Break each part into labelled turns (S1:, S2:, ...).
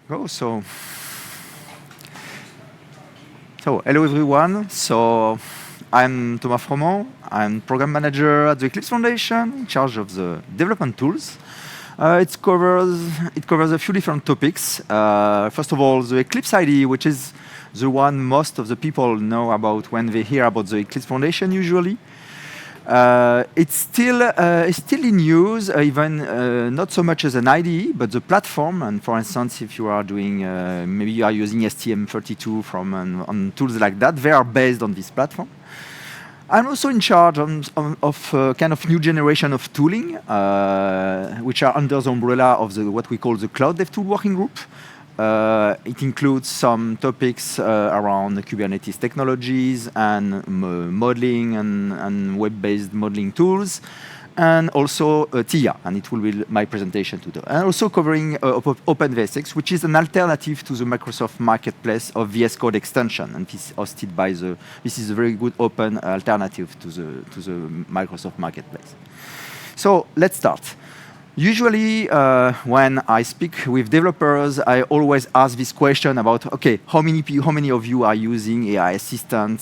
S1: Go. Hello everyone. I'm Thomas FROMENT. I'm program manager at the Eclipse Foundation, in charge of the development tools. It covers a few different topics. First of all, the Eclipse IDE, which is the one most of the people know about when they hear about the Eclipse Foundation usually. It's still in use, even not so much as an IDE, but the platform. And for instance, if you are doing, maybe you are using STM32 on tools like that, they are based on this platform. I'm also in charge of kind of new generation of tooling, which are under the umbrella of what we call the Cloud Dev Tool Working Group. It includes some topics around the Kubernetes technologies and modeling and web-based modeling tools, and also Theia, and it will be my presentation today. And also covering Open VSX, which is an alternative to the Microsoft Marketplace of VS Code extension, and this is hosted by this is a very good open alternative to the Microsoft Marketplace. So let's start. Usually, when I speak with developers, I always ask this question about, okay, how many of you are using AI Assistant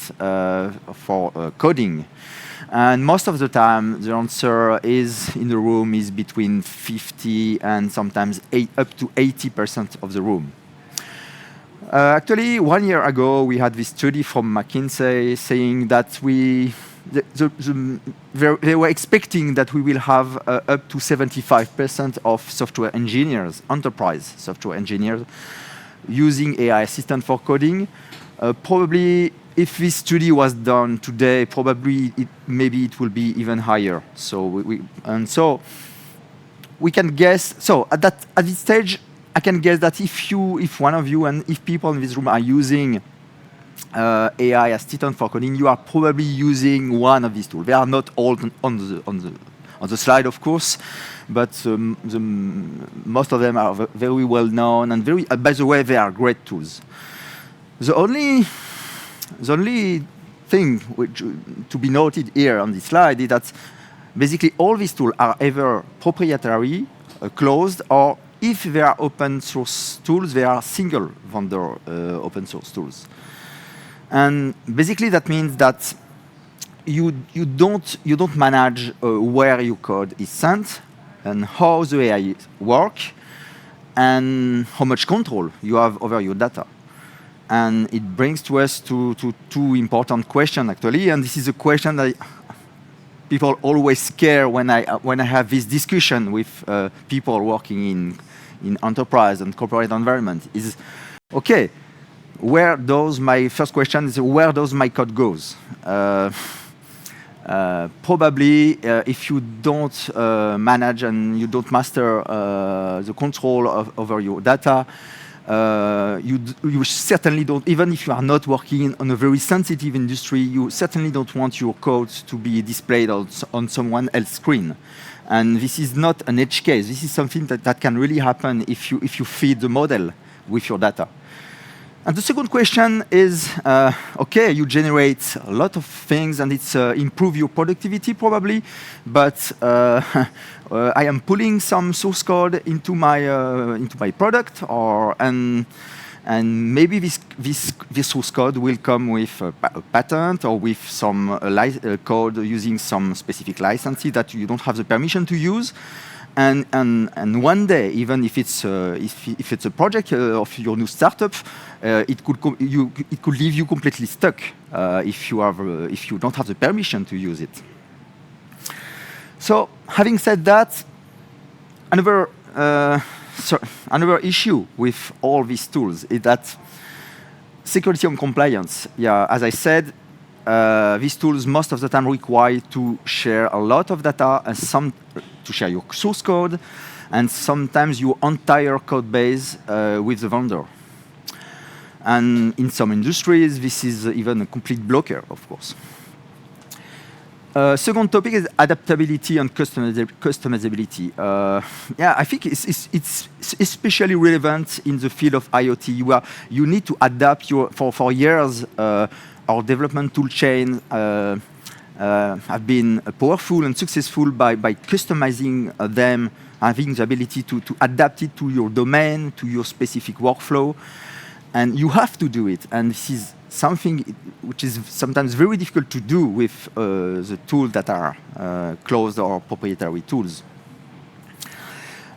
S1: for coding? And most of the time, the answer is in the room is between 50 and sometimes up to 80% of the room. Actually, 1 year ago, we had this study from McKinsey saying that they were expecting that we will have up to 75% of software engineers, enterprise software engineers, using AI Assistant for coding. Probably, if this study was done today, maybe it will be even higher. So we can guess. So at this stage, I can guess that if one of you and if people in this room are using AI Assistant for coding, you are probably using one of these tools. They are not all on the slide, of course, but most of them are very well known and by the way, they are great tools. The only thing to be noted here on this slide is that basically all these tools are either proprietary, closed, or if they are open source tools, they are single vendor open source tools. And basically that means that you don't manage where your code is sent and how the AI work and how much control you have over your data. And it brings to us to two important questions actually, and this is a question that people always scare when I have this discussion with people working in enterprise and corporate environment. Is okay. My first question is, where does my code goes? Probably, if you don't manage and you don't master the control over your data, you certainly don't, even if you are not working on a very sensitive industry, you certainly don't want your code to be displayed on someone else's screen. And this is not an edge case. This is something that can really happen if you feed the model with your data. And the second question is, okay, you generate a lot of things and it's improve your productivity probably, but I am pulling some source code into my product, and maybe this source code will come with a patent or with some code using some specific licenses that you don't have the permission to use. And one day, even if it's a project of your new startup, it could leave you completely stuck if you don't have the permission to use it. So, having said that, another issue with all these tools is that security and compliance. Yeah, as I said, these tools most of the time require to share a lot of data and to share your source code, and sometimes your entire code base with the vendor. And in some industries, this is even a complete blocker, of course. Second topic is adaptability and customizability. Yeah, I think it's especially relevant in the field of IoT, where you need to adapt for years. Our development tool chain have been powerful and successful by customizing them having the ability to adapt it to your domain, to your specific workflow. And you have to do it. And this is something which is sometimes very difficult to do with the tools that are closed or proprietary tools.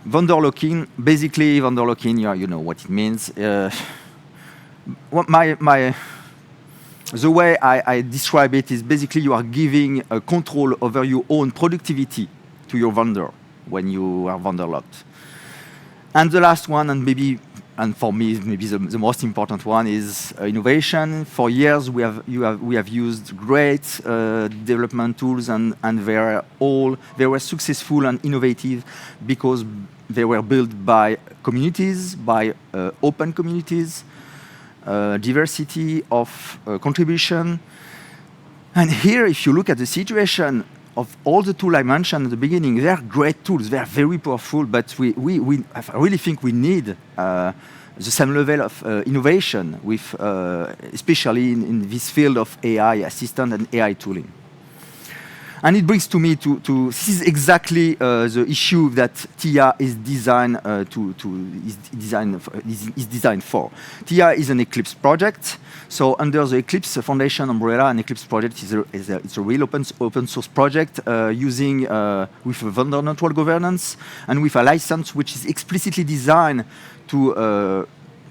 S1: Vendor lock-in, basically vendor lock-in, you know what it means. The way I describe it is basically you are giving control over your own productivity to your vendor when you are vendor locked. And the last one, and for me, maybe the most important one is innovation. For years, we have used great development tools, and they were successful and innovative because they were built by communities, by open communities, diversity of contribution. And here, if you look at the situation of all the tools I mentioned at the beginning, they are great tools. They are very powerful, but I really think we need the same level of innovation, with, especially in this field of AI assistant and AI tooling. And it brings to me this is exactly the issue that Theia is designed for. Theia is an Eclipse project. So under the Eclipse Foundation umbrella, an Eclipse project it's a real open source project using with a vendor neutral governance and with a license which is explicitly designed to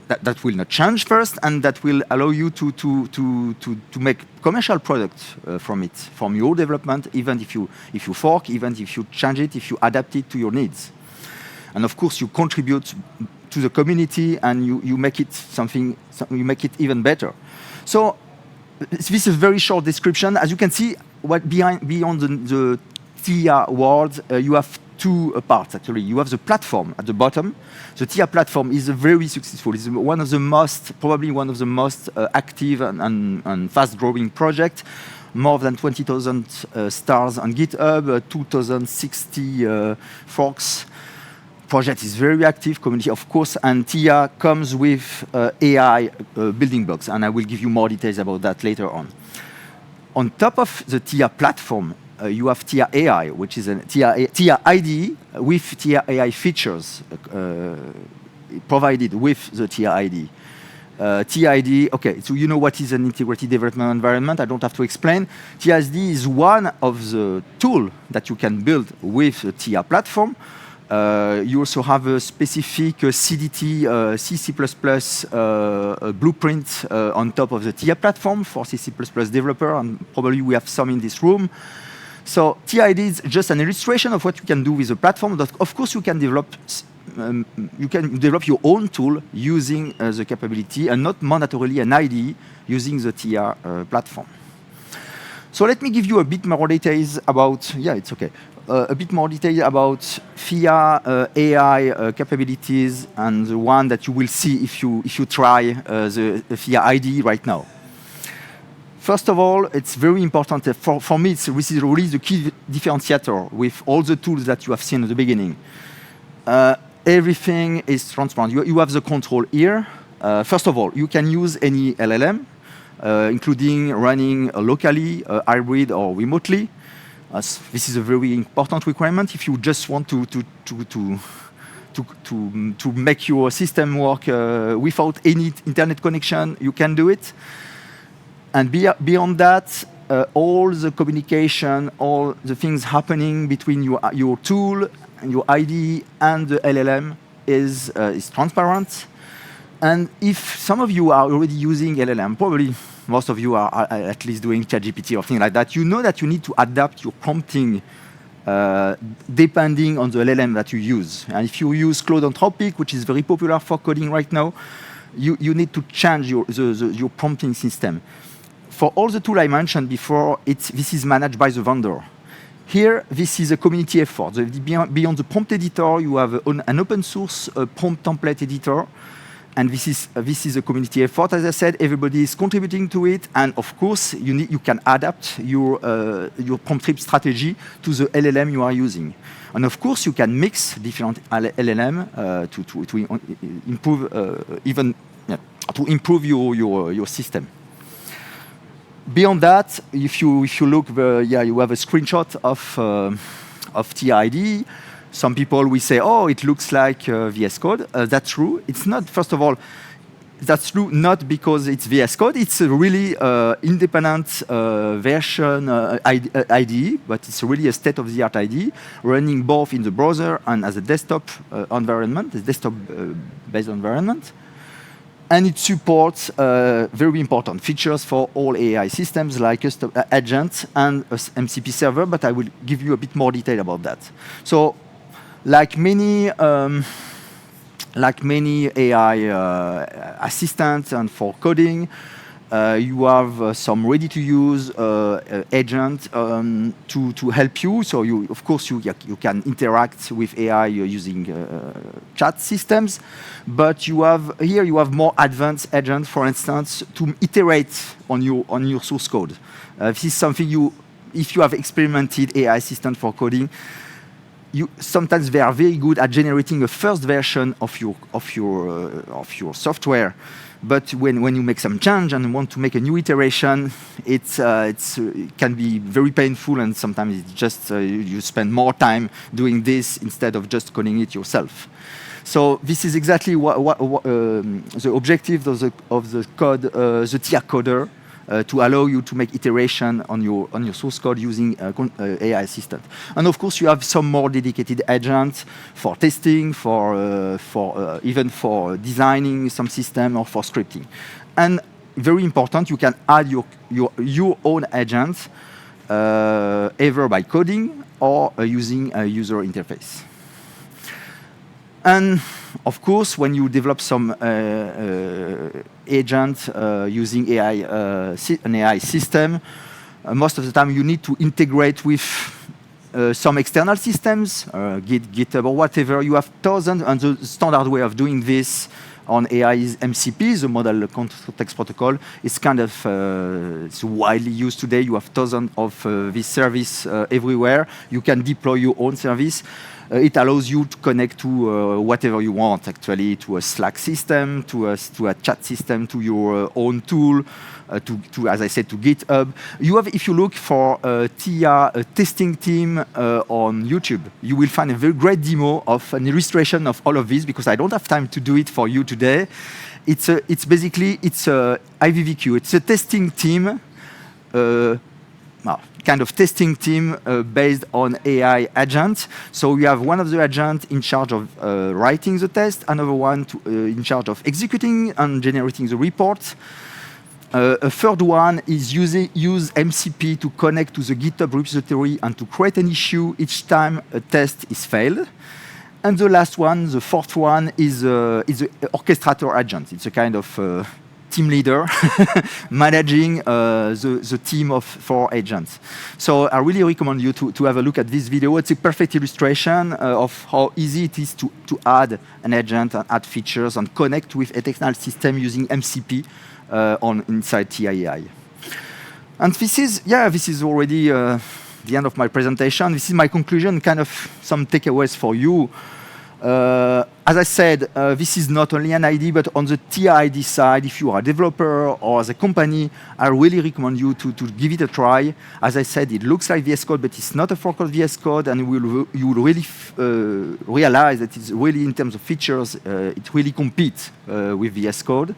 S1: that will not change first, and that will allow you to make commercial products from your development, even if you fork, even if you change it, if you adapt it to your needs. And of course, you contribute to the community, and you make it you make it even better. So this is a very short description. As you can see, beyond the Theia world, you have two parts, actually. You have the platform at the bottom. The Theia platform is very successful. It's probably one of the most active and fast-growing projects. More than 20,000 stars on GitHub, 2,060 forks. Project is very active, community, of course, and Theia comes with AI building blocks, and I will give you more details about that later on. On top of the Theia platform, you have Theia AI, which is a Theia IDE with Theia AI features provided with the Theia IDE. Theia IDE, okay, so you know what is an integrated development environment. I don't have to explain. Theia IDE is one of the tools that you can build with the Theia platform. You also have a specific CDT, C++ blueprint on top of the Theia platform for C++ developer, and probably we have some in this room. So Theia IDE is just an illustration of what you can do with the platform. That of course you can develop your own tool using the capability, and not mandatorily an IDE using the Theia platform. So let me give you a bit more details about, a bit more detail about Theia AI capabilities, and the one that you will see if you try the Theia IDE right now. First of all, it's very important. For me, this is really the key differentiator with all the tools that you have seen at the beginning. Everything is transparent. You have the control here. First of all, you can use any LLM, including running locally, hybrid, or remotely. This is a very important requirement if you just want to make your system work without any internet connection. You can do it. And beyond that, all the communication, all the things happening between your tool and your IDE and the LLM is transparent. And if some of you are already using LLM, probably most of you are at least doing ChatGPT or things like that, you know that you need to adapt your prompting depending on the LLM that you use. And if you use Claude Anthropic, which is very popular for coding right now, you need to change your prompting system. For all the tools I mentioned before, this is managed by the vendor. Here, this is a community effort. Beyond the prompt editor, you have an open source prompt template editor. And this is a community effort. As I said, everybody is contributing to it. And of course, you can adapt your prompt trip strategy to the LLM you are using. And of course, you can mix different LLM to improve your system. Beyond that, if you look, you have a screenshot of Theia IDE. Some people will say, oh, it looks like VS Code. That's true. It's not, first of all, that's true not because it's VS Code. It's a really independent version IDE, but it's really a state-of-the-art IDE running both in the browser and as a desktop environment, a desktop-based environment. And it supports very important features for all AI systems like custom agents and MCP server, but I will give you a bit more detail about that. So, like many AI assistants and for coding, you have some ready-to-use agent to help you. So of course, you can interact with AI using chat systems, but here you have more advanced agents, for instance, to iterate on your source code. This is something if you have experimented AI assistant for coding, sometimes they are very good at generating a first version of your software. But when you make some change and want to make a new iteration, it can be very painful, and sometimes it's just you spend more time doing this instead of just coding it yourself. So this is exactly what the objective of the code, the Theia coder, to allow you to make iteration on your source code using AI assistant. And of course, you have some more dedicated agents for testing, even for designing some system or for scripting. And very important, you can add your own agents either by coding or using a user interface. And of course, when you develop some agent using an AI system, most of the time you need to integrate with some external systems, GitHub or whatever. You have thousands, and the standard way of doing this on AI is MCP, the Model Context Protocol. It's kind of it's widely used today. You have thousands of this service everywhere. You can deploy your own service. It allows you to connect to whatever you want, actually, to a Slack system, to a chat system, to your own tool, as I said, to GitHub. If you look for Theia testing team on YouTube, you will find a very great demo of an illustration of all of this, because I don't have time to do it for you today. It's basically a IVVQ. It's a testing team. Kind of testing team based on AI agents. So we have one of the agents in charge of writing the test, another one in charge of executing and generating the reports. A third one is use MCP to connect to the GitHub repository and to create an issue each time a test is failed. And the last one, the fourth one, is the orchestrator agent. It's a kind of team leader managing the team of 4 agents. So I really recommend you to have a look at this video. It's a perfect illustration of how easy it is to add an agent and add features and connect with a technical system using MCP inside Theia AI. And this is already the end of my presentation. This is my conclusion, kind of some takeaways for you. As I said, this is not only an IDE, but on the Theia IDE side, if you are a developer or as a company, I really recommend you to give it a try. As I said, it looks like VS Code, but it's not a fork of VS Code, and you will really realize that it's really, in terms of features, it really competes with VS Code.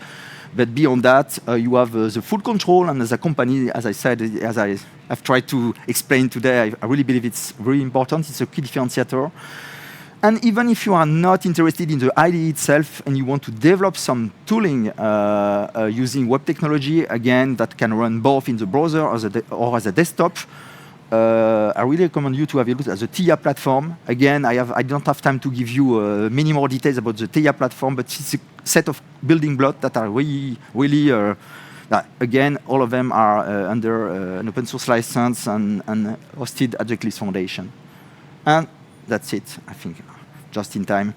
S1: But beyond that, you have the full control, and as a company, as I said, as I've tried to explain today, I really believe it's very important. It's a key differentiator. And even if you are not interested in the IDE itself and you want to develop some tooling using web technology, again, that can run both in the browser or as a desktop, I really recommend you to have a look at the Theia platform. Again, I don't have time to give you many more details about the Theia platform, but it's a set of building blocks that are really again, all of them are under an open source license and hosted at the Eclipse Foundation. And that's it, I think, just in time.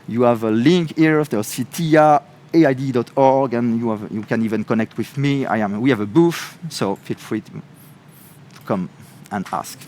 S1: You have a link here, there's theiaid.org, and you can even connect with me. We have a booth, so feel free to come and ask.